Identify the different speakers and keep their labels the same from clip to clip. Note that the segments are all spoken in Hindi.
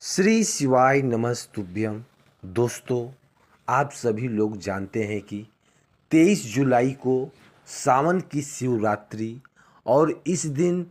Speaker 1: श्री शिवाय नमस्तुभ्यम। दोस्तों, आप सभी लोग जानते हैं कि 23 जुलाई को सावन की शिवरात्रि और इस दिन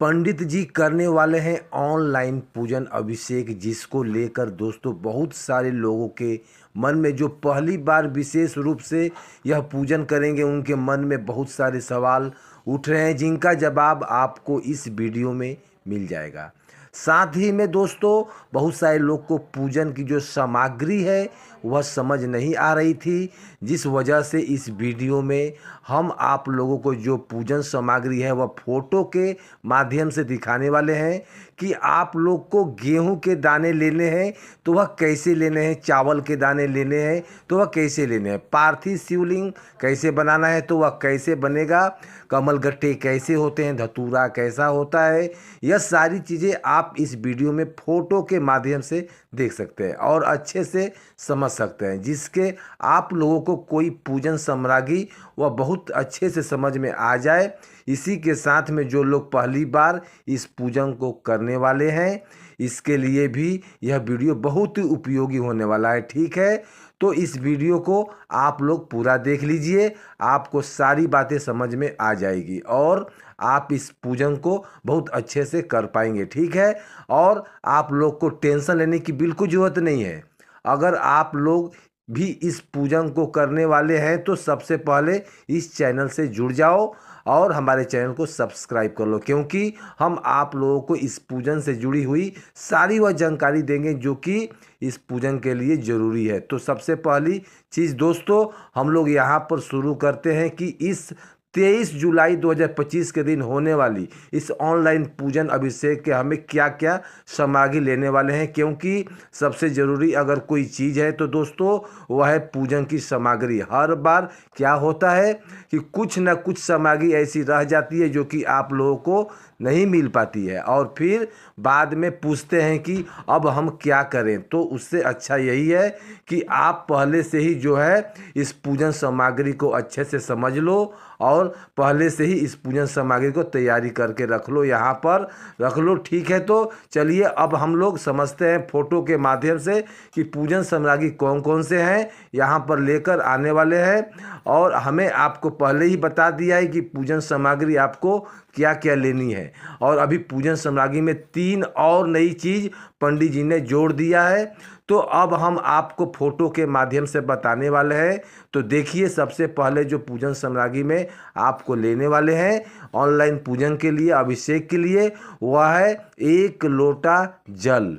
Speaker 1: पंडित जी करने वाले हैं ऑनलाइन पूजन अभिषेक, जिसको लेकर दोस्तों बहुत सारे लोगों के मन में जो पहली बार विशेष रूप से यह पूजन करेंगे उनके मन में बहुत सारे सवाल उठ रहे हैं, जिनका जवाब आपको इस वीडियो में मिल जाएगा। साथ ही में दोस्तों बहुत सारे लोग को पूजन की जो सामग्री है वह समझ नहीं आ रही थी, जिस वजह से इस वीडियो में हम आप लोगों को जो पूजन सामग्री है वह फोटो के माध्यम से दिखाने वाले हैं कि आप लोग को गेहूं के दाने लेने हैं तो वह कैसे लेने हैं, चावल के दाने लेने हैं तो वह कैसे लेने हैं, पार्थिव शिवलिंग कैसे बनाना है तो वह कैसे बनेगा, कमल गट्टे कैसे होते हैं, धतूरा कैसा होता है, यह सारी चीज़ें आप इस वीडियो में फ़ोटो के माध्यम से देख सकते हैं और अच्छे से समझ सकते हैं, जिसके आप लोगों को कोई पूजन सामग्री वह बहुत अच्छे से समझ में आ जाए। इसी के साथ में जो लोग पहली बार इस पूजन को करने वाले हैं, इसके लिए भी यह वीडियो बहुत ही उपयोगी होने वाला है। ठीक है, तो इस वीडियो को आप लोग पूरा देख लीजिए, आपको सारी बातें समझ में आ जाएगी और आप इस पूजन को बहुत अच्छे से कर पाएंगे। ठीक है, और आप लोग को टेंशन लेने की बिल्कुल ज़रूरत नहीं है। अगर आप लोग भी इस पूजन को करने वाले हैं तो सबसे पहले इस चैनल से जुड़ जाओ और हमारे चैनल को सब्सक्राइब कर लो, क्योंकि हम आप लोगों को इस पूजन से जुड़ी हुई सारी वह जानकारी देंगे जो कि इस पूजन के लिए ज़रूरी है। तो सबसे पहली चीज़ दोस्तों, हम लोग यहाँ पर शुरू करते हैं कि इस 23 जुलाई 2025 के दिन होने वाली इस ऑनलाइन पूजन अभिषेक के हमें क्या क्या सामग्री लेने वाले हैं, क्योंकि सबसे ज़रूरी अगर कोई चीज़ है तो दोस्तों वह है पूजन की सामग्री। हर बार क्या होता है कि कुछ न कुछ सामग्री ऐसी रह जाती है जो कि आप लोगों को नहीं मिल पाती है और फिर बाद में पूछते हैं कि अब हम क्या करें। तो उससे अच्छा यही है कि आप पहले से ही जो है इस पूजन सामग्री को अच्छे से समझ लो और पहले से ही इस पूजन सामग्री को तैयारी करके रख लो, यहाँ पर रख लो। ठीक है, तो चलिए अब हम लोग समझते हैं फोटो के माध्यम से कि पूजन सामग्री कौन कौन से हैं यहाँ पर लेकर आने वाले हैं। और हमें आपको पहले ही बता दिया है कि पूजन सामग्री आपको क्या क्या लेनी है, और अभी पूजन सामग्री में 3 और नई चीज़ पंडित जी ने जोड़ दिया है, तो अब हम आपको फोटो के माध्यम से बताने वाले हैं। तो देखिए, सबसे पहले जो पूजन सामग्री में आपको लेने वाले हैं ऑनलाइन पूजन के लिए अभिषेक के लिए, वह है 1 लोटा जल।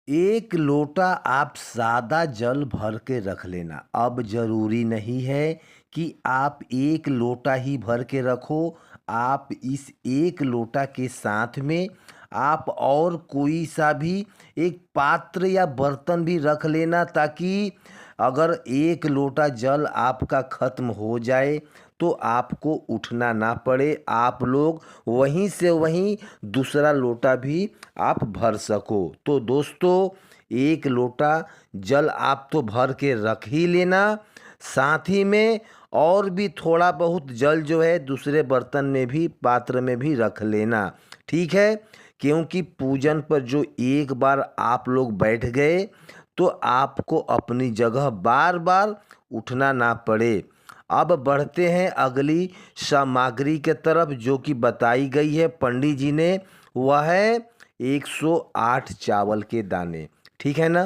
Speaker 1: 1 लोटा आप सादा जल भर के रख लेना। अब जरूरी नहीं है कि आप 1 लोटा ही भर के रखो, आप इस 1 लोटा के साथ में आप और कोई सा भी एक पात्र या बर्तन भी रख लेना, ताकि अगर 1 लोटा जल आपका ख़त्म हो जाए तो आपको उठना ना पड़े, आप लोग वहीं से वहीं दूसरा लोटा भी आप भर सको। तो दोस्तों 1 लोटा जल आप तो भर के रख ही लेना, साथ ही में और भी थोड़ा बहुत जल जो है दूसरे बर्तन में भी, पात्र में भी रख लेना। ठीक है, क्योंकि पूजन पर जो एक बार आप लोग बैठ गए तो आपको अपनी जगह बार बार उठना ना पड़े। अब बढ़ते हैं अगली सामग्री के तरफ जो कि बताई गई है पंडित जी ने, वह है 108 चावल के दाने। ठीक है ना,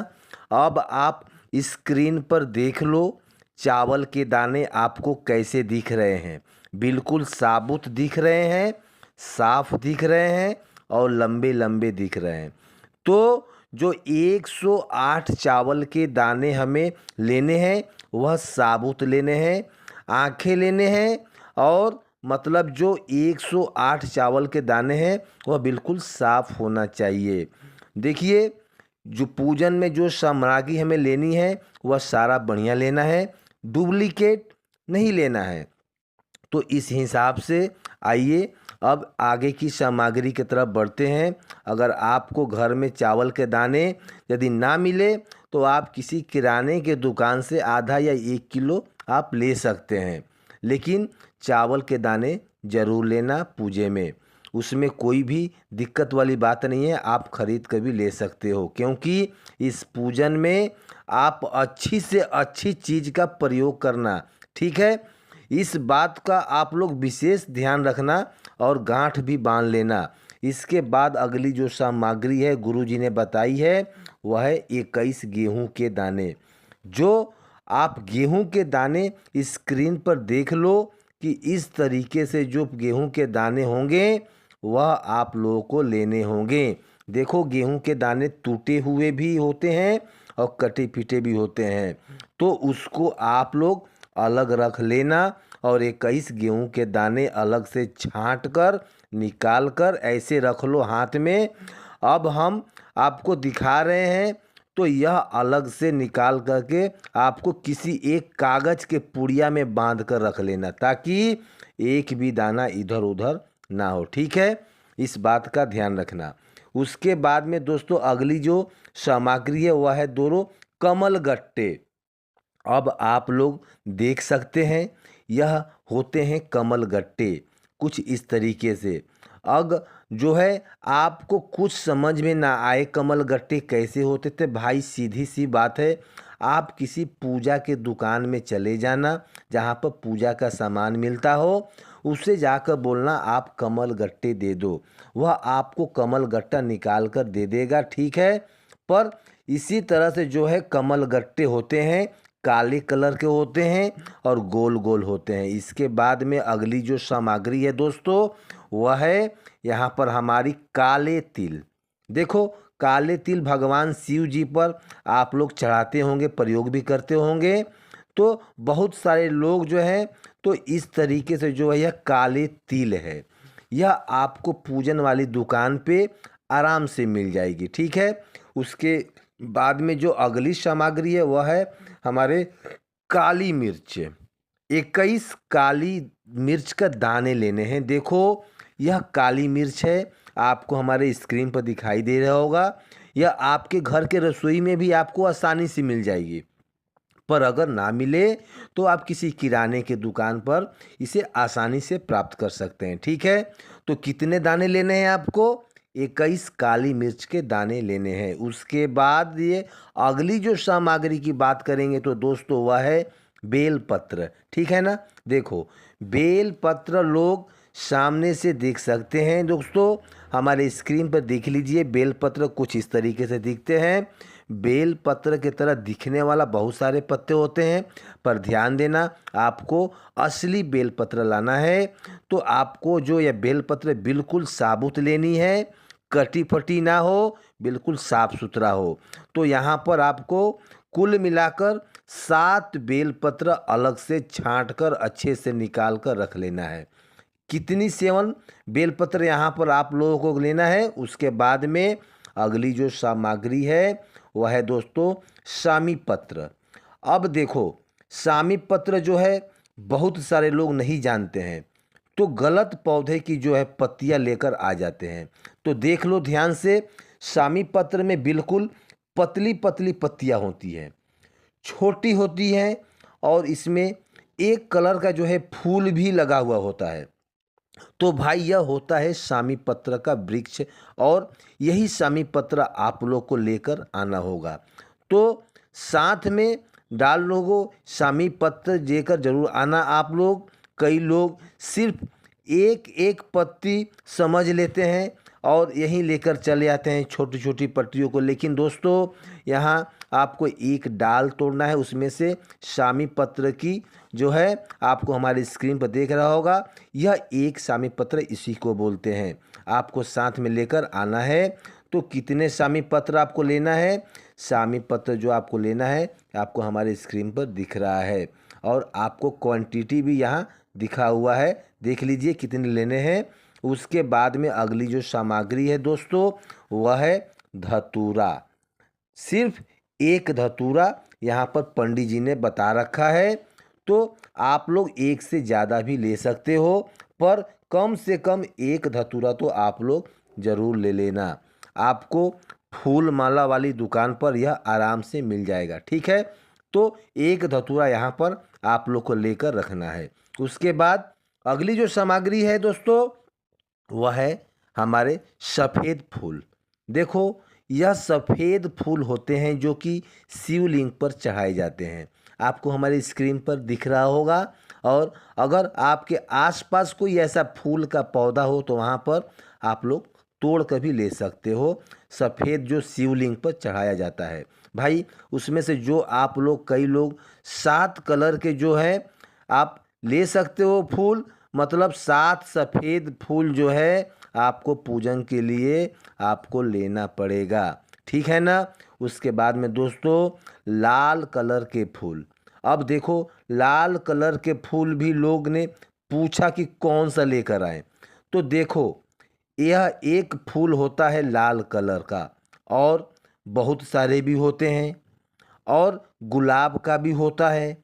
Speaker 1: अब आप स्क्रीन पर देख लो चावल के दाने आपको कैसे दिख रहे हैं। बिल्कुल साबुत दिख रहे हैं, साफ दिख रहे हैं और लंबे लंबे दिख रहे हैं। तो जो 108 चावल के दाने हमें लेने हैं वह साबुत लेने हैं, आंखें लेने हैं, और मतलब जो 108 चावल के दाने हैं वह बिल्कुल साफ होना चाहिए। देखिए, जो पूजन में जो सामग्री हमें लेनी है वह सारा बढ़िया लेना है, डुप्लीकेट नहीं लेना है। तो इस हिसाब से आइए अब आगे की सामग्री की तरफ बढ़ते हैं। अगर आपको घर में चावल के दाने यदि ना मिले तो आप किसी किराने के दुकान से आधा या 1 किलो आप ले सकते हैं, लेकिन चावल के दाने ज़रूर लेना पूजे में। उसमें कोई भी दिक्कत वाली बात नहीं है, आप खरीद कर भी ले सकते हो, क्योंकि इस पूजन में आप अच्छी से अच्छी चीज़ का प्रयोग करना, ठीक है। इस बात का आप लोग विशेष ध्यान रखना और गांठ भी बांध लेना। इसके बाद अगली जो सामग्री है गुरुजी ने बताई है वह है 21 गेहूं के दाने। जो आप गेहूं के दाने स्क्रीन पर देख लो कि इस तरीके से जो गेहूं के दाने होंगे वह आप लोगों को लेने होंगे। देखो गेहूं के दाने टूटे हुए भी होते हैं और कटे पीटे भी होते हैं, तो उसको आप लोग अलग रख लेना और 21 गेहूं के दाने अलग से छांट कर निकाल कर ऐसे रख लो हाथ में। अब हम आपको दिखा रहे हैं तो यह अलग से निकाल करके आपको किसी एक कागज़ के पुड़िया में बांध कर रख लेना, ताकि एक भी दाना इधर उधर ना हो, ठीक है। इस बात का ध्यान रखना। उसके बाद में दोस्तों अगली जो सामग्री है वह है दोनों कमल गट्टे। अब आप लोग देख सकते हैं यह होते हैं कमल गट्टे कुछ इस तरीके से। अग जो है आपको कुछ समझ में ना आए कमल गट्टे कैसे होते थे भाई, सीधी सी बात है, आप किसी पूजा के दुकान में चले जाना जहाँ पर पूजा का सामान मिलता हो, उससे जाकर बोलना आप कमल गट्टे दे दो, वह आपको कमल गट्टा निकाल कर दे देगा, ठीक है। पर इसी तरह से जो है कमल गट्टे होते हैं काले कलर के होते हैं और गोल गोल होते हैं। इसके बाद में अगली जो सामग्री है दोस्तों वह है यहाँ पर हमारी काले तिल। देखो काले तिल भगवान शिव जी पर आप लोग चढ़ाते होंगे, प्रयोग भी करते होंगे, तो बहुत सारे लोग जो हैं तो इस तरीके से जो है यह काले तिल है, यह आपको पूजन वाली दुकान पे आराम से मिल जाएगी, ठीक है। उसके बाद में जो अगली सामग्री है वह है हमारे काली मिर्च। 21 काली मिर्च का दाने लेने हैं। देखो यह काली मिर्च है, आपको हमारे स्क्रीन पर दिखाई दे रहा होगा, यह आपके घर के रसोई में भी आपको आसानी से मिल जाएगी। पर अगर ना मिले तो आप किसी किराने के दुकान पर इसे आसानी से प्राप्त कर सकते हैं, ठीक है। तो कितने दाने लेने हैं आपको? 21 काली मिर्च के दाने लेने हैं। उसके बाद ये अगली जो सामग्री की बात करेंगे तो दोस्तों वह है बेल पत्र, ठीक है ना। देखो बेल पत्र लोग सामने से देख सकते हैं दोस्तों, हमारे स्क्रीन पर देख लीजिए, बेल पत्र कुछ इस तरीके से दिखते हैं। बेल पत्र की तरह दिखने वाला बहुत सारे पत्ते होते हैं, पर ध्यान देना आपको असली बेल पत्र लाना है। तो आपको जो यह बेल पत्र बिल्कुल साबुत लेनी है, कटी फटी ना हो, बिल्कुल साफ सुथरा हो। तो यहाँ पर आपको कुल मिलाकर 7 बेल पत्र अलग से छांट कर अच्छे से निकाल कर रख लेना है। कितनी 7 बेलपत्र यहाँ पर आप लोगों को लेना है। उसके बाद में अगली जो सामग्री है वह है दोस्तों सामी पत्र। अब देखो सामी पत्र जो है बहुत सारे लोग नहीं जानते हैं, तो गलत पौधे की जो है पत्तियां लेकर आ जाते हैं। तो देख लो ध्यान से, सामी पत्र में बिल्कुल पतली पतली पत्तियां होती हैं, छोटी होती हैं, और इसमें एक कलर का जो है फूल भी लगा हुआ होता है। तो भाई यह होता है सामी पत्र का वृक्ष, और यही सामी पत्र आप लोग को लेकर आना होगा। तो साथ में डाल लोगों सामी पत्र लेकर जरूर आना आप लोग। कई लोग सिर्फ एक एक पत्ती समझ लेते हैं और यहीं लेकर चले आते हैं छोटी छोटी पत्तियों को, लेकिन दोस्तों यहाँ आपको एक डाल तोड़ना है, उसमें से सामी पत्र की जो है आपको हमारी स्क्रीन पर देख रहा होगा, यह एक सामी पत्र इसी को बोलते हैं। आपको साथ में लेकर आना है। तो कितने सामी पत्र आपको लेना है? सामी पत्र जो आपको लेना है आपको हमारे स्क्रीन पर दिख रहा है, और आपको क्वांटिटी भी यहाँ दिखा हुआ है, देख लीजिए कितने लेने हैं। उसके बाद में अगली जो सामग्री है दोस्तों वह है धतूरा। सिर्फ एक धतूरा यहाँ पर पंडित जी ने बता रखा है, तो आप लोग एक से ज़्यादा भी ले सकते हो, पर कम से कम एक धतूरा तो आप लोग ज़रूर ले लेना। आपको फूल माला वाली दुकान पर यह आराम से मिल जाएगा, ठीक है। तो एक धतूरा यहाँ पर आप लोग को लेकर रखना है। उसके बाद अगली जो सामग्री है दोस्तों वह है हमारे सफ़ेद फूल। देखो, यह सफ़ेद फूल होते हैं जो कि शिवलिंग पर चढ़ाए जाते हैं। आपको हमारी स्क्रीन पर दिख रहा होगा। और अगर आपके आसपास कोई ऐसा फूल का पौधा हो तो वहाँ पर आप लोग तोड़ कर भी ले सकते हो। सफ़ेद जो शिवलिंग पर चढ़ाया जाता है भाई, उसमें से जो आप लोग कई लोग 7 कलर के जो है आप ले सकते हो फूल। मतलब 7 सफ़ेद फूल जो है आपको पूजन के लिए आपको लेना पड़ेगा, ठीक है ना। उसके बाद में दोस्तों लाल कलर के फूल। अब देखो, लाल कलर के फूल भी लोग ने पूछा कि कौन सा लेकर आए। तो देखो, यह एक फूल होता है लाल कलर का, और बहुत सारे भी होते हैं, और गुलाब का भी होता है।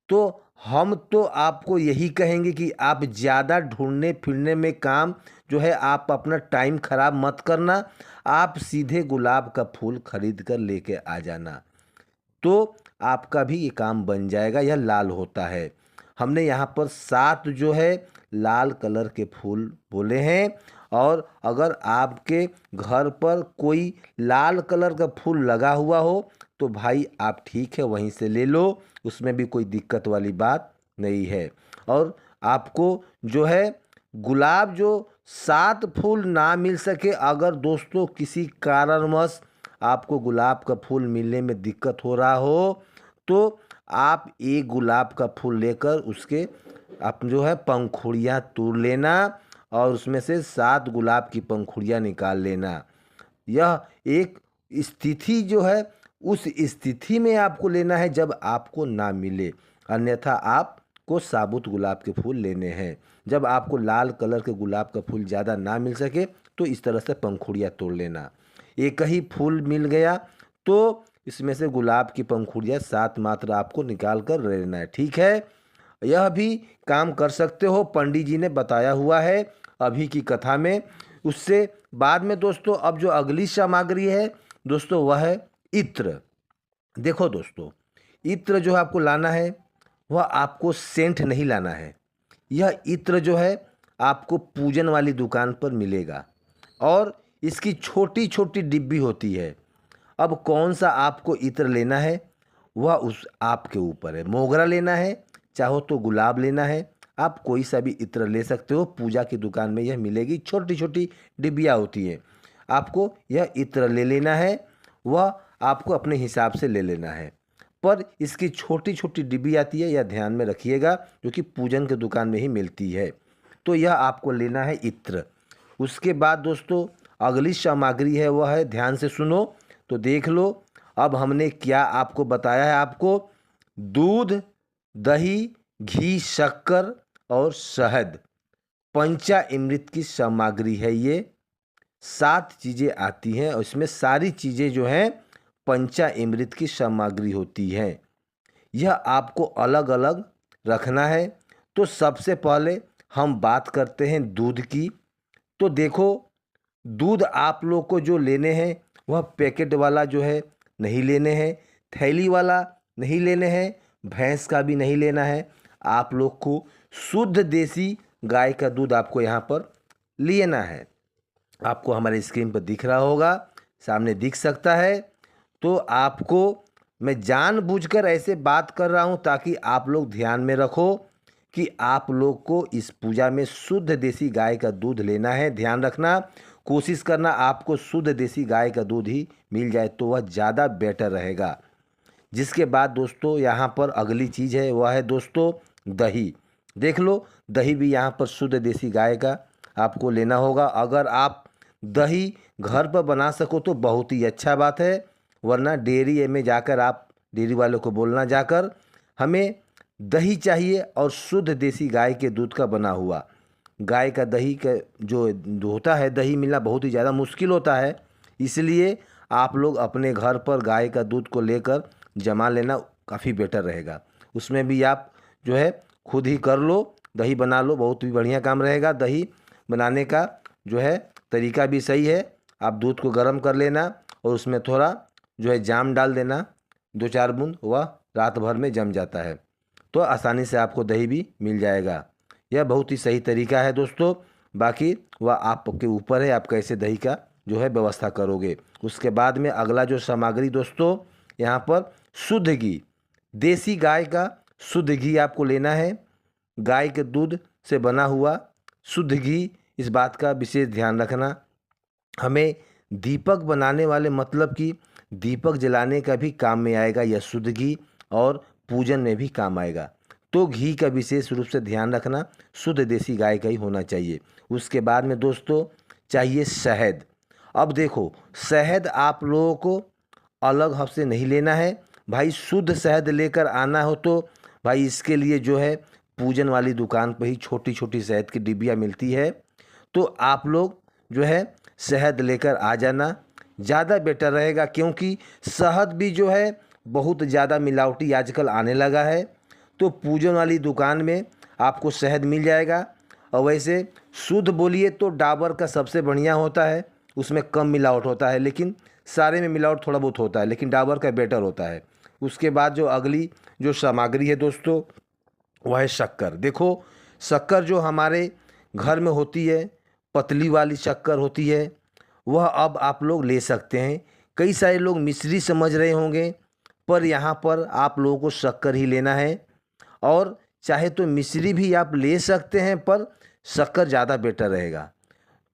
Speaker 1: तो हम तो आपको यही कहेंगे कि आप ज़्यादा ढूंढने फिरने में काम जो है आप अपना टाइम ख़राब मत करना। आप सीधे गुलाब का फूल खरीद कर लेके आ जाना, तो आपका भी ये काम बन जाएगा। यह लाल होता है। हमने यहाँ पर 7 जो है लाल कलर के फूल बोले हैं। और अगर आपके घर पर कोई लाल कलर का फूल लगा हुआ हो तो भाई आप ठीक है वहीं से ले लो, उसमें भी कोई दिक्कत वाली बात नहीं है। और आपको जो है गुलाब जो 7 फूल ना मिल सके, अगर दोस्तों किसी कारणवश आपको गुलाब का फूल मिलने में दिक्कत हो रहा हो, तो आप एक गुलाब का फूल लेकर उसके आप जो है पंखुड़ियाँ तोड़ लेना, और उसमें से 7 गुलाब की पंखुड़ियाँ निकाल लेना। यह एक स्थिति जो है उस स्थिति में आपको लेना है जब आपको ना मिले, अन्यथा आपको साबुत गुलाब के फूल लेने हैं। जब आपको लाल कलर के गुलाब का फूल ज़्यादा ना मिल सके तो इस तरह से पंखुड़ियाँ तोड़ लेना। एक ही फूल मिल गया तो इसमें से गुलाब की पंखुड़ियाँ 7 मात्र आपको निकाल कर लेना है, ठीक है। यह भी काम कर सकते हो, पंडित जी ने बताया हुआ है अभी की कथा में। उससे बाद में दोस्तों अब जो अगली सामग्री है दोस्तों वह है इत्र। देखो दोस्तों, इत्र जो आपको लाना है वह आपको सेंट नहीं लाना है। यह इत्र जो है आपको पूजन वाली दुकान पर मिलेगा, और इसकी छोटी छोटी डिब्बी होती है। अब कौन सा आपको इत्र लेना है वह उस आपके ऊपर है। मोगरा लेना है, चाहो तो गुलाब लेना है, आप कोई सा भी इत्र ले सकते हो। पूजा की दुकान में यह मिलेगी, छोटी छोटी डिब्बियाँ होती हैं। आपको यह इत्र ले लेना है, वह आपको अपने हिसाब से ले लेना है। पर इसकी छोटी छोटी डिब्बी आती है, यह ध्यान में रखिएगा, जो कि पूजन की दुकान में ही मिलती है। तो यह आपको लेना है इत्र। उसके बाद दोस्तों अगली सामग्री है वह है, ध्यान से सुनो तो देख लो। अब हमने क्या आपको बताया है, आपको दूध, दही, घी, शक्कर और शहद, पंचामृत की सामग्री है। ये 7 चीज़ें आती हैं और इसमें सारी चीज़ें जो हैं पंचामृत की सामग्री होती हैं। यह आपको अलग अलग रखना है। तो सबसे पहले हम बात करते हैं दूध की। तो देखो, दूध आप लोग को जो लेने हैं वह पैकेट वाला जो है नहीं लेने हैं, थैली वाला नहीं लेने हैं, भैंस का भी नहीं लेना है। आप लोग को शुद्ध देसी गाय का दूध आपको यहाँ पर लेना है। आपको हमारे स्क्रीन पर दिख रहा होगा, सामने दिख सकता है। तो आपको मैं जानबूझकर ऐसे बात कर रहा हूँ ताकि आप लोग ध्यान में रखो कि आप लोग को इस पूजा में शुद्ध देसी गाय का दूध लेना है। ध्यान रखना, कोशिश करना आपको शुद्ध देसी गाय का दूध ही मिल जाए तो वह ज़्यादा बेटर रहेगा। जिसके बाद दोस्तों यहाँ पर अगली चीज़ है वह है दोस्तों दही। देख लो, दही भी यहाँ पर शुद्ध देसी गाय का आपको लेना होगा। अगर आप दही घर पर बना सको तो बहुत ही अच्छा बात है, वरना डेयरी में जाकर आप डेयरी वालों को बोलना जाकर हमें दही चाहिए, और शुद्ध देसी गाय के दूध का बना हुआ। गाय का दही का जो होता है, दही मिलना बहुत ही ज़्यादा मुश्किल होता है, इसलिए आप लोग अपने घर पर गाय का दूध को लेकर जमा लेना काफ़ी बेटर रहेगा। उसमें भी आप जो है खुद ही कर लो, दही बना लो, बहुत ही बढ़िया काम रहेगा। दही बनाने का जो है तरीका भी सही है। आप दूध को गर्म कर लेना और उसमें थोड़ा जो है जाम डाल देना, 2-4 बूंद, वह रात भर में जम जाता है, तो आसानी से आपको दही भी मिल जाएगा। यह बहुत ही सही तरीका है दोस्तों। बाकी वह आपके ऊपर है, आप कैसे दही का जो है व्यवस्था करोगे। उसके बाद में अगला जो सामग्री दोस्तों, यहाँ पर शुद्ध घी, देसी गाय का शुद्ध घी आपको लेना है। गाय के दूध से बना हुआ शुद्ध घी, इस बात का विशेष ध्यान रखना। हमें दीपक बनाने वाले, मतलब कि दीपक जलाने का भी काम में आएगा यह शुद्ध घी, और पूजन में भी काम आएगा। तो घी का विशेष रूप से ध्यान रखना, शुद्ध देसी गाय का ही होना चाहिए। उसके बाद में दोस्तों चाहिए शहद। अब देखो, शहद आप लोगों को अलग हब से नहीं लेना है भाई, शुद्ध शहद लेकर आना हो तो भाई इसके लिए जो है पूजन वाली दुकान पर ही छोटी छोटी शहद की डिब्बियाँ मिलती है, तो आप लोग जो है शहद लेकर आ जाना, ज़्यादा बेटर रहेगा। क्योंकि शहद भी जो है बहुत ज़्यादा मिलावटी आजकल आने लगा है, तो पूजन वाली दुकान में आपको शहद मिल जाएगा। और वैसे शुद्ध बोलिए तो डाबर का सबसे बढ़िया होता है, उसमें कम मिलावट होता है, लेकिन सारे में मिलावट थोड़ा बहुत होता है, लेकिन डाबर का बेटर होता है। उसके बाद जो अगली जो सामग्री है दोस्तों, वह है शक्कर। देखो, शक्कर जो हमारे घर में होती है, पतली वाली शक्कर होती है, वह अब आप लोग ले सकते हैं। कई सारे लोग मिश्री समझ रहे होंगे, पर यहाँ पर आप लोगों को शक्कर ही लेना है। और चाहे तो मिश्री भी आप ले सकते हैं, पर शक्कर ज़्यादा बेटर रहेगा।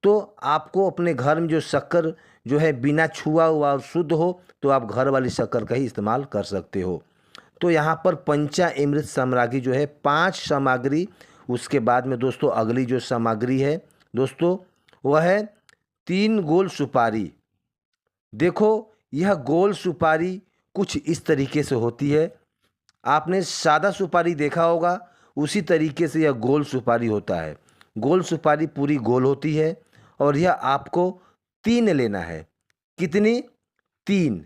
Speaker 1: तो आपको अपने घर में जो शक्कर जो है बिना छुआ हुआ और शुद्ध हो, तो आप घर वाली शक्कर का ही इस्तेमाल कर सकते हो। तो यहाँ पर पंचामृत सामग्री जो है 5 सामग्री। उसके बाद में दोस्तों अगली जो सामग्री है दोस्तों, वह है 3 गोल सुपारी। देखो, यह गोल सुपारी कुछ इस तरीके से होती है, आपने सादा सुपारी देखा होगा, उसी तरीके से यह गोल सुपारी होता है। गोल सुपारी पूरी गोल होती है, और यह आपको 3 लेना है। कितनी? 3।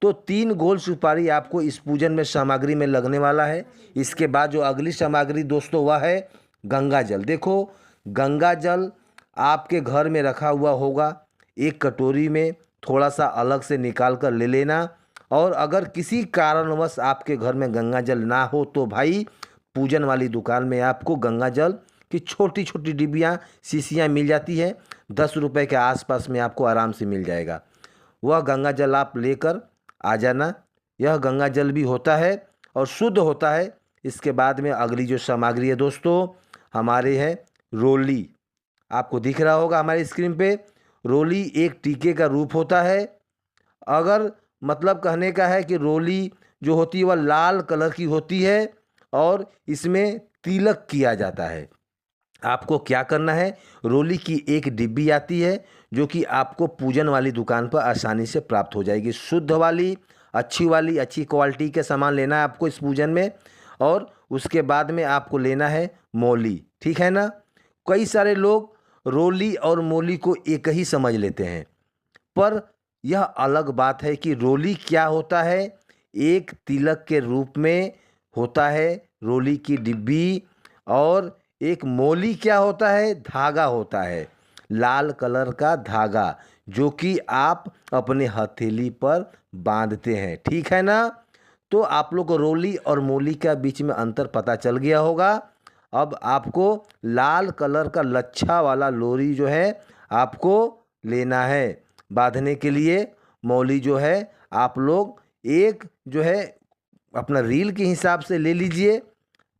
Speaker 1: तो 3 गोल सुपारी आपको इस पूजन में सामग्री में लगने वाला है। इसके बाद जो अगली सामग्री दोस्तों, वह है गंगा जल। देखो, गंगा जल आपके घर में रखा हुआ होगा, एक कटोरी में थोड़ा सा अलग से निकाल कर ले लेना। और अगर किसी कारणवश आपके घर में गंगा जल ना हो, तो भाई पूजन वाली दुकान में आपको गंगा जल की छोटी छोटी डिब्बियाँ, शीशियाँ मिल जाती है, 10 रुपये के आसपास में आपको आराम से मिल जाएगा। वह गंगा जल आप लेकर आ जाना। यह गंगा जल भी होता है और शुद्ध होता है। इसके बाद में अगली जो सामग्री है दोस्तों, हमारे है रोली। आपको दिख रहा होगा हमारी स्क्रीन पे, रोली एक टीके का रूप होता है। अगर मतलब कहने का है कि रोली जो होती है वह लाल कलर की होती है, और इसमें तिलक किया जाता है। आपको क्या करना है, रोली की एक डिब्बी आती है, जो कि आपको पूजन वाली दुकान पर आसानी से प्राप्त हो जाएगी। शुद्ध वाली, अच्छी क्वालिटी के सामान लेना है आपको इस पूजन में। और उसके बाद में आपको लेना है मौली, ठीक है ना। कई सारे लोग रोली और मौली को एक ही समझ लेते हैं, पर यह अलग बात है कि रोली क्या होता है, एक तिलक के रूप में होता है रोली की डिब्बी। और एक मौली क्या होता है, धागा होता है, लाल कलर का धागा, जो कि आप अपने हथेली पर बांधते हैं, ठीक है ना। तो आप लोग को रोली और मौली का बीच में अंतर पता चल गया होगा। अब आपको लाल कलर का लच्छा वाला लोरी जो है आपको लेना है बांधने के लिए। मौली जो है आप लोग एक जो है अपना रील के हिसाब से ले लीजिए,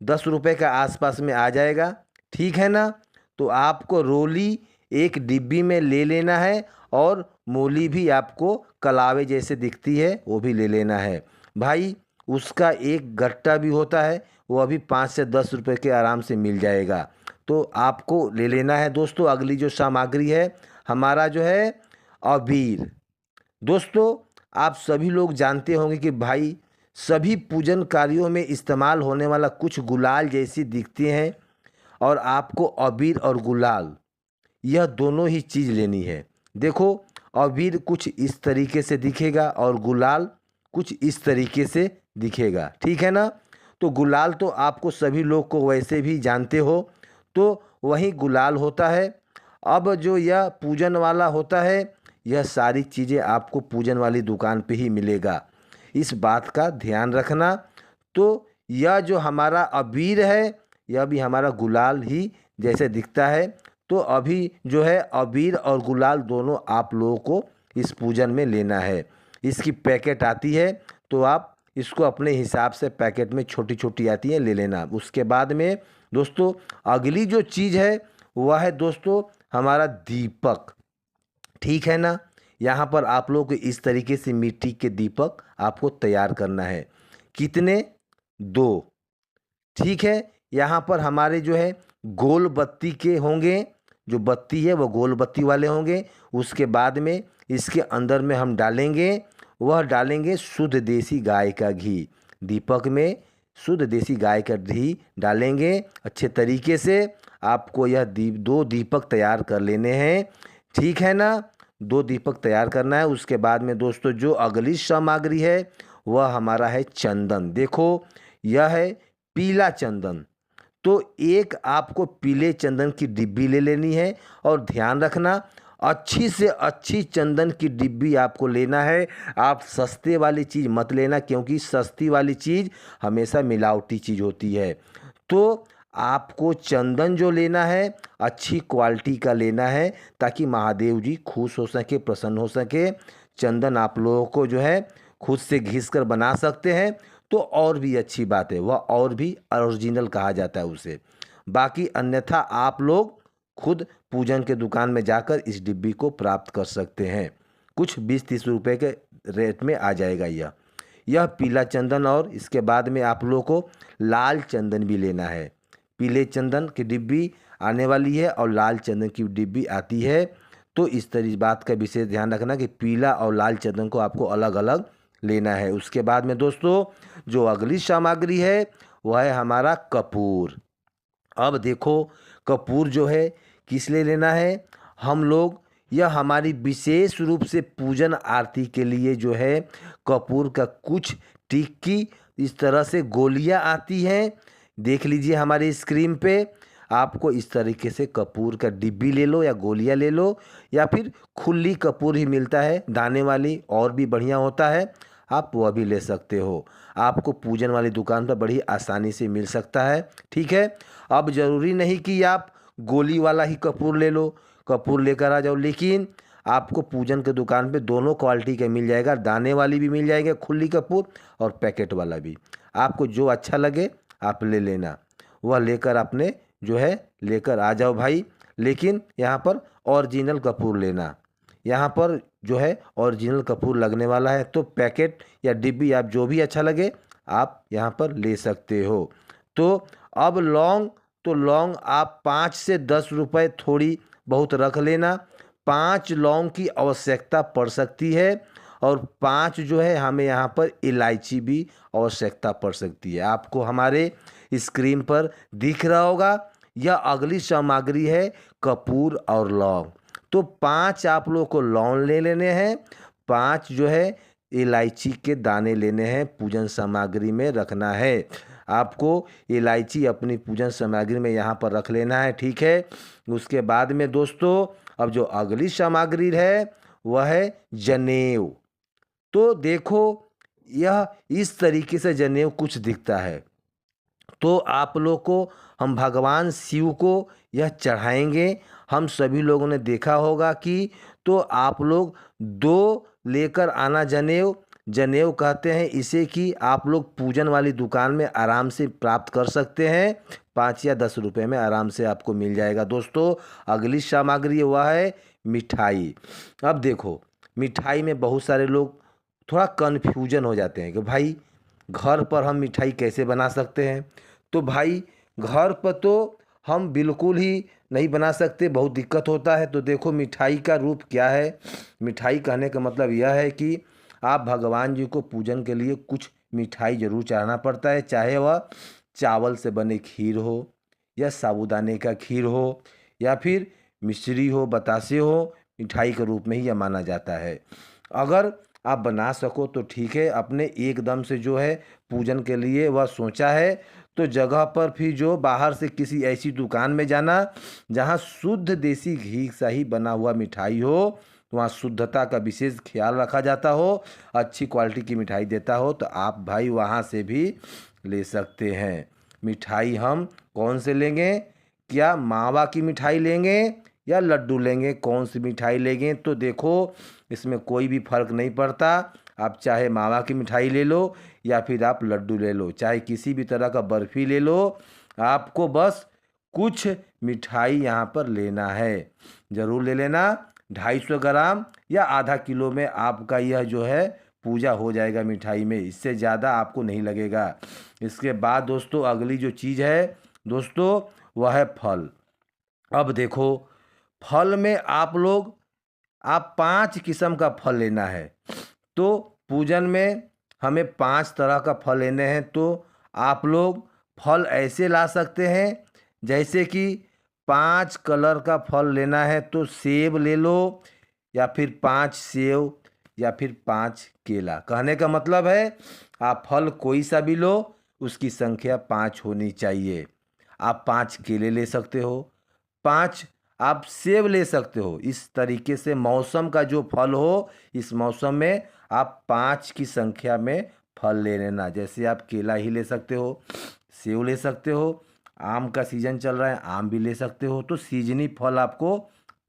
Speaker 1: 10 रुपये का आसपास में आ जाएगा, ठीक है ना। तो आपको रोली एक डिब्बी में ले लेना है, और मौली भी आपको कलावे जैसे दिखती है वो भी ले लेना है भाई। उसका एक गट्टा भी होता है, वो अभी 5 से 10 रुपये के आराम से मिल जाएगा, तो आपको ले लेना है दोस्तों। अगली जो सामग्री है हमारा जो है अबीर। दोस्तों, आप सभी लोग जानते होंगे कि भाई सभी पूजन कार्यों में इस्तेमाल होने वाला कुछ गुलाल जैसी दिखती हैं, और आपको अबीर और गुलाल यह दोनों ही चीज़ लेनी है। देखो, अबीर कुछ इस तरीके से दिखेगा और गुलाल कुछ इस तरीके से दिखेगा, ठीक है ना। तो गुलाल तो आपको सभी लोग को वैसे भी जानते हो, तो वही गुलाल होता है। अब जो यह पूजन वाला होता है, यह सारी चीज़ें आपको पूजन वाली दुकान पे ही मिलेगा, इस बात का ध्यान रखना। तो यह जो हमारा अबीर है, यह भी हमारा गुलाल ही जैसे दिखता है, तो अभी जो है अबीर और गुलाल दोनों आप लोगों को इस पूजन में लेना है। इसकी पैकेट आती है, तो आप इसको अपने हिसाब से पैकेट में छोटी छोटी आती है ले लेना। उसके बाद में दोस्तों अगली जो चीज़ है वह है दोस्तों हमारा दीपक, ठीक है ना। यहाँ पर आप लोग को इस तरीके से मिट्टी के दीपक आपको तैयार करना है। कितने? 2, ठीक है। यहाँ पर हमारे जो है गोल बत्ती के होंगे, जो बत्ती है वो गोल बत्ती वाले होंगे। उसके बाद में इसके अंदर में हम डालेंगे शुद्ध देसी गाय का घी। दीपक में शुद्ध देसी गाय का घी डालेंगे अच्छे तरीके से। आपको यह 2 दीपक तैयार कर लेने हैं, ठीक है ना। 2 दीपक तैयार करना है। उसके बाद में दोस्तों जो अगली सामग्री है वह हमारा है चंदन। देखो यह है पीला चंदन, तो एक आपको पीले चंदन की डिब्बी ले लेनी है। और ध्यान रखना अच्छी से अच्छी चंदन की डिब्बी आपको लेना है। आप सस्ते वाली चीज़ मत लेना, क्योंकि सस्ती वाली चीज़ हमेशा मिलावटी चीज़ होती है। तो आपको चंदन जो लेना है अच्छी क्वालिटी का लेना है, ताकि महादेव जी खुश हो सके, प्रसन्न हो सके। चंदन आप लोगों को जो है खुद से घिस कर बना सकते हैं तो और भी अच्छी बात है, वह और भी ओरिजिनल कहा जाता है उसे। बाकी अन्यथा आप लोग खुद पूजन के दुकान में जाकर इस डिब्बी को प्राप्त कर सकते हैं। कुछ 20-30 रुपए के रेट में आ जाएगा यह पीला चंदन। और इसके बाद में आप लोगों को लाल चंदन भी लेना है। पीले चंदन की डिब्बी आने वाली है और लाल चंदन की डिब्बी आती है। तो इस तरह बात का विशेष ध्यान रखना कि पीला और लाल चंदन को आपको अलग अलग लेना है। उसके बाद में दोस्तों जो अगली सामग्री है वह है हमारा कपूर। अब देखो कपूर जो है किस लिए लेना है, हम लोग यह हमारी विशेष रूप से पूजन आरती के लिए जो है कपूर का कुछ टिक्की इस तरह से गोलियां आती हैं। देख लीजिए हमारी स्क्रीन पे, आपको इस तरीके से कपूर का डिब्बी ले लो या गोलियां ले लो, या फिर खुली कपूर ही मिलता है दाने वाली, और भी बढ़िया होता है, आप वह भी ले सकते हो। आपको पूजन वाली दुकान पर बड़ी आसानी से मिल सकता है, ठीक है। अब ज़रूरी नहीं कि आप गोली वाला ही कपूर ले लो, कपूर लेकर आ जाओ, लेकिन आपको पूजन के दुकान पे दोनों क्वालिटी का मिल जाएगा। दाने वाली भी मिल जाएगा खुली कपूर, और पैकेट वाला भी। आपको जो अच्छा लगे आप ले लेना, वह लेकर अपने जो है लेकर आ जाओ भाई। लेकिन यहाँ पर ओरिजिनल कपूर लेना, यहाँ पर जो है ओरिजिनल कपूर लगने वाला है। तो पैकेट या डिब्बी आप जो भी अच्छा लगे आप यहाँ पर ले सकते हो। तो अब लौंग, तो लौंग आप 5 से 10 रुपए थोड़ी बहुत रख लेना। 5 लौंग की आवश्यकता पड़ सकती है, और 5 जो है हमें यहाँ पर इलायची भी आवश्यकता पड़ सकती है। आपको हमारे स्क्रीन पर दिख रहा होगा, यह अगली सामग्री है कपूर और लौंग। तो 5 आप लोग को लौंग ले लेने हैं, 5 जो है इलायची के दाने लेने हैं, पूजन सामग्री में रखना है। आपको इलायची अपनी पूजन सामग्री में यहाँ पर रख लेना है, ठीक है। उसके बाद में दोस्तों अब जो अगली सामग्री है वह है जनेऊ। तो देखो यह इस तरीके से जनेऊ कुछ दिखता है। तो आप लोग को हम भगवान शिव को यह चढ़ाएंगे। हम सभी लोगों ने देखा होगा कि तो आप लोग 2 लेकर आना जनेऊ। जनेऊ कहते हैं इसे कि आप लोग पूजन वाली दुकान में आराम से प्राप्त कर सकते हैं। 5 या 10 रुपए में आराम से आपको मिल जाएगा। दोस्तों अगली सामग्री वह है मिठाई। अब देखो मिठाई में बहुत सारे लोग थोड़ा कन्फ्यूजन हो जाते हैं कि भाई घर पर हम मिठाई कैसे बना सकते हैं। तो भाई घर पर तो हम बिल्कुल ही नहीं बना सकते, बहुत दिक्कत होता है। तो देखो मिठाई का रूप क्या है। मिठाई कहने का मतलब यह है कि आप भगवान जी को पूजन के लिए कुछ मिठाई ज़रूर चढ़ाना पड़ता है, चाहे वह चावल से बने खीर हो, या साबूदाने का खीर हो, या फिर मिश्री हो, बतासे हो, मिठाई के रूप में ही यह माना जाता है। अगर आप बना सको तो ठीक है। अपने एकदम से जो है पूजन के लिए वह सोचा है तो जगह पर फिर जो बाहर से किसी ऐसी दुकान में जाना जहाँ शुद्ध देसी घी से ही बना हुआ मिठाई हो, तो वहाँ शुद्धता का विशेष ख्याल रखा जाता हो, अच्छी क्वालिटी की मिठाई देता हो, तो आप भाई वहाँ से भी ले सकते हैं। मिठाई हम कौन से लेंगे? क्या मावा की मिठाई लेंगे या लड्डू लेंगे, कौन सी मिठाई लेंगे। तो देखो इसमें कोई भी फ़र्क नहीं पड़ता, आप चाहे मावा की मिठाई ले लो या फिर आप लड्डू ले लो, चाहे किसी भी तरह का बर्फ़ी ले लो, आपको बस कुछ मिठाई यहाँ पर लेना है। ज़रूर ले लेना, 250 ग्राम या आधा किलो में आपका यह जो है पूजा हो जाएगा मिठाई में, इससे ज़्यादा आपको नहीं लगेगा। इसके बाद दोस्तों अगली जो चीज़ है दोस्तों वह है फल। अब देखो फल में आप 5 किस्म का फल लेना है। तो पूजन में हमें 5 तरह का फल लेने हैं। तो आप लोग फल ऐसे ला सकते हैं जैसे कि 5 कलर का फल लेना है तो सेब ले लो या फिर 5 सेब या फिर 5 केला। कहने का मतलब है आप फल कोई सा भी लो, उसकी संख्या 5 होनी चाहिए। आप 5 केले ले सकते हो, 5 आप सेब ले सकते हो। इस तरीके से मौसम का जो फल हो, इस मौसम में आप 5 की संख्या में फल ले लेना। जैसे आप केला ही ले सकते हो, सेब ले सकते हो, आम का सीज़न चल रहा है आम भी ले सकते हो। तो सीजनी फल आपको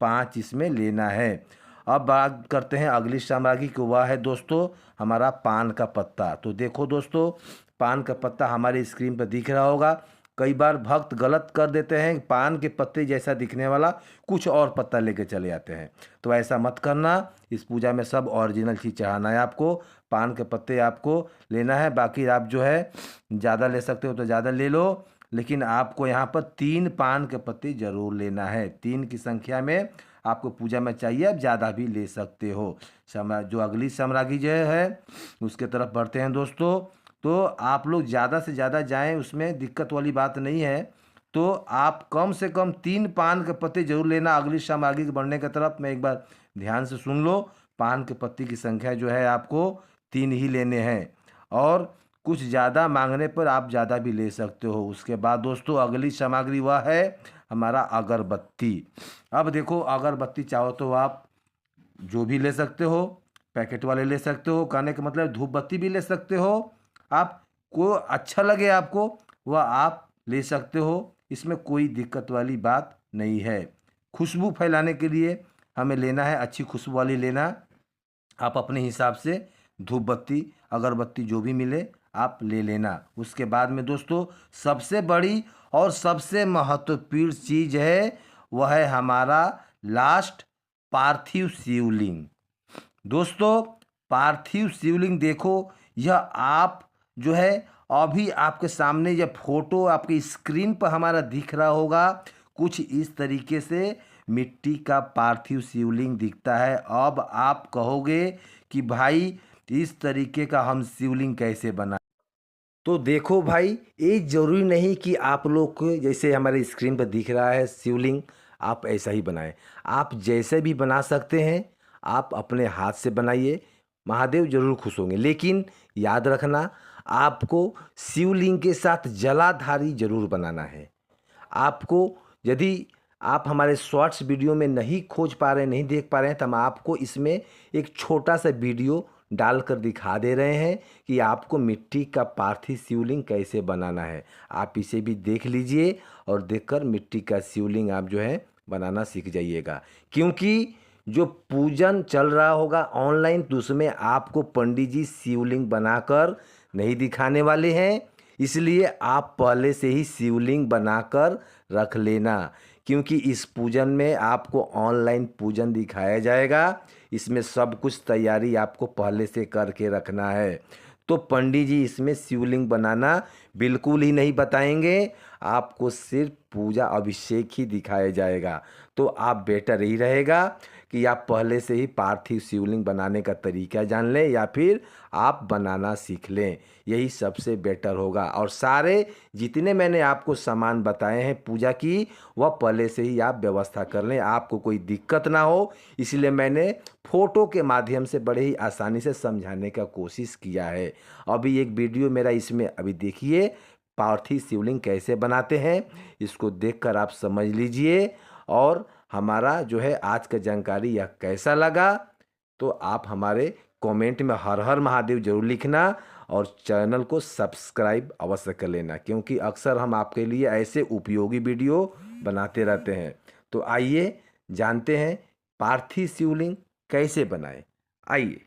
Speaker 1: 5 इसमें लेना है। अब बात करते हैं अगली सामग्री की, वह है दोस्तों हमारा पान का पत्ता। तो देखो दोस्तों पान का पत्ता हमारी स्क्रीन पर दिख रहा होगा। कई बार भक्त गलत कर देते हैं, पान के पत्ते जैसा दिखने वाला कुछ और पत्ता लेके चले आते हैं। तो ऐसा मत करना, इस पूजा में सब ओरिजिनल चीज़ चढ़ाना है आपको। पान के पत्ते आपको लेना है, बाकी आप जो है ज़्यादा ले सकते हो तो ज़्यादा ले लो, लेकिन आपको यहाँ पर 3 पान के पत्ते ज़रूर लेना है। 3 की संख्या में आपको पूजा में चाहिए, आप ज़्यादा भी ले सकते हो। जो अगली सामग्री जो है उसके तरफ बढ़ते हैं दोस्तों। तो आप लोग ज़्यादा से ज़्यादा जाएं, उसमें दिक्कत वाली बात नहीं है। तो आप कम से कम 3 पान के पत्ते जरूर लेना। अगली सामग्री के बढ़ने की तरफ में एक बार ध्यान से सुन लो, पान के पत्ते की संख्या जो है आपको 3 ही लेने हैं, और कुछ ज़्यादा मांगने पर आप ज़्यादा भी ले सकते हो। उसके बाद दोस्तों अगली सामग्री वह है हमारा अगरबत्ती। अब देखो अगरबत्ती चाहो तो आप जो भी ले सकते हो, पैकेट वाले ले सकते हो, कहने का मतलब धूप बत्ती भी ले सकते हो, आप को अच्छा लगे आपको वह आप ले सकते हो। इसमें कोई दिक्कत वाली बात नहीं है। खुशबू फैलाने के लिए हमें लेना है, अच्छी खुशबू वाली लेना। आप अपने हिसाब से धूप बत्ती अगरबत्ती जो भी मिले आप ले लेना। उसके बाद में दोस्तों सबसे बड़ी और सबसे महत्वपूर्ण चीज़ है वह है हमारा लास्ट पार्थिव शिवलिंग। दोस्तों पार्थिव शिवलिंग देखो, यह आप जो है अभी आपके सामने यह फोटो आपकी स्क्रीन पर हमारा दिख रहा होगा, कुछ इस तरीके से मिट्टी का पार्थिव शिवलिंग दिखता है। अब आप कहोगे कि भाई इस तरीके का हम शिवलिंग कैसे बना। तो देखो भाई ये ज़रूरी नहीं कि आप लोग को जैसे हमारे स्क्रीन पर दिख रहा है शिवलिंग आप ऐसा ही बनाएं। आप जैसे भी बना सकते हैं, आप अपने हाथ से बनाइए, महादेव जरूर खुश होंगे। लेकिन याद रखना आपको शिवलिंग के साथ जलाधारी जरूर बनाना है। आपको यदि आप हमारे शॉर्ट्स वीडियो में नहीं खोज पा रहे हैं, नहीं देख पा रहे हैं, तो हम आपको इसमें एक छोटा सा वीडियो डालकर दिखा दे रहे हैं कि आपको मिट्टी का पार्थिव शिवलिंग कैसे बनाना है। आप इसे भी देख लीजिए और देखकर मिट्टी का शिवलिंग आप जो है बनाना सीख जाइएगा। क्योंकि जो पूजन चल रहा होगा ऑनलाइन तो उसमें आपको पंडित जी शिवलिंग बनाकर नहीं दिखाने वाले हैं, इसलिए आप पहले से ही शिवलिंग बनाकर रख लेना। क्योंकि इस पूजन में आपको ऑनलाइन पूजन दिखाया जाएगा, इसमें सब कुछ तैयारी आपको पहले से करके रखना है। तो पंडित जी इसमें शिवलिंग बनाना बिल्कुल ही नहीं बताएंगे, आपको सिर्फ पूजा अभिषेक ही दिखाया जाएगा। तो आप बेटर ही रहेगा कि आप पहले से ही पार्थिव शिवलिंग बनाने का तरीका जान लें या फिर आप बनाना सीख लें, यही सबसे बेटर होगा। और सारे जितने मैंने आपको सामान बताए हैं पूजा की वह पहले से ही आप व्यवस्था कर लें, आपको कोई दिक्कत ना हो। इसलिए मैंने फ़ोटो के माध्यम से बड़े ही आसानी से समझाने का कोशिश किया है। अभी एक वीडियो मेरा इसमें अभी देखिए, पार्थिव शिवलिंग कैसे बनाते हैं, इसको देखकर आप समझ लीजिए। और हमारा जो है आज का जानकारी यह कैसा लगा, तो आप हमारे कमेंट में हर हर महादेव जरूर लिखना और चैनल को सब्सक्राइब अवश्य कर लेना, क्योंकि अक्सर हम आपके लिए ऐसे उपयोगी वीडियो बनाते रहते हैं। तो आइए जानते हैं पार्थिव शिवलिंग कैसे बनाएं। आइए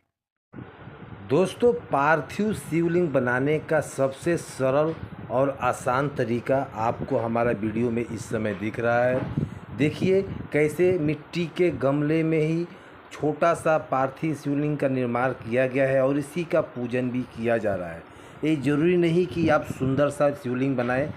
Speaker 1: दोस्तों, पार्थिव शिवलिंग बनाने का सबसे सरल और आसान तरीका आपको हमारा वीडियो में इस समय दिख रहा है। देखिए कैसे मिट्टी के गमले में ही छोटा सा पार्थिव शिवलिंग का निर्माण किया गया है और इसी का पूजन भी किया जा रहा है। ये ज़रूरी नहीं कि आप सुंदर सा शिवलिंग बनाएं,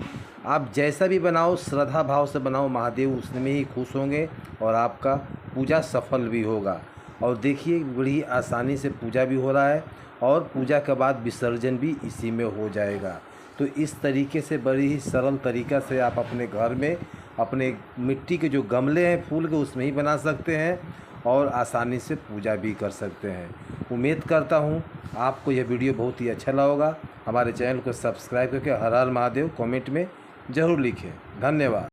Speaker 1: आप जैसा भी बनाओ श्रद्धा भाव से बनाओ, महादेव उसमें ही खुश होंगे और आपका पूजा सफल भी होगा। और देखिए बड़ी आसानी से पूजा भी हो रहा है और पूजा के बाद विसर्जन भी इसी में हो जाएगा। तो इस तरीके से बड़ी ही सरल तरीक़ा से आप अपने घर में अपने मिट्टी के जो गमले हैं फूल के उसमें ही बना सकते हैं और आसानी से पूजा भी कर सकते हैं। उम्मीद करता हूँ आपको यह वीडियो बहुत ही अच्छा लगा होगा। हमारे चैनल को सब्सक्राइब करके हर हर महादेव कमेंट में ज़रूर लिखें। धन्यवाद।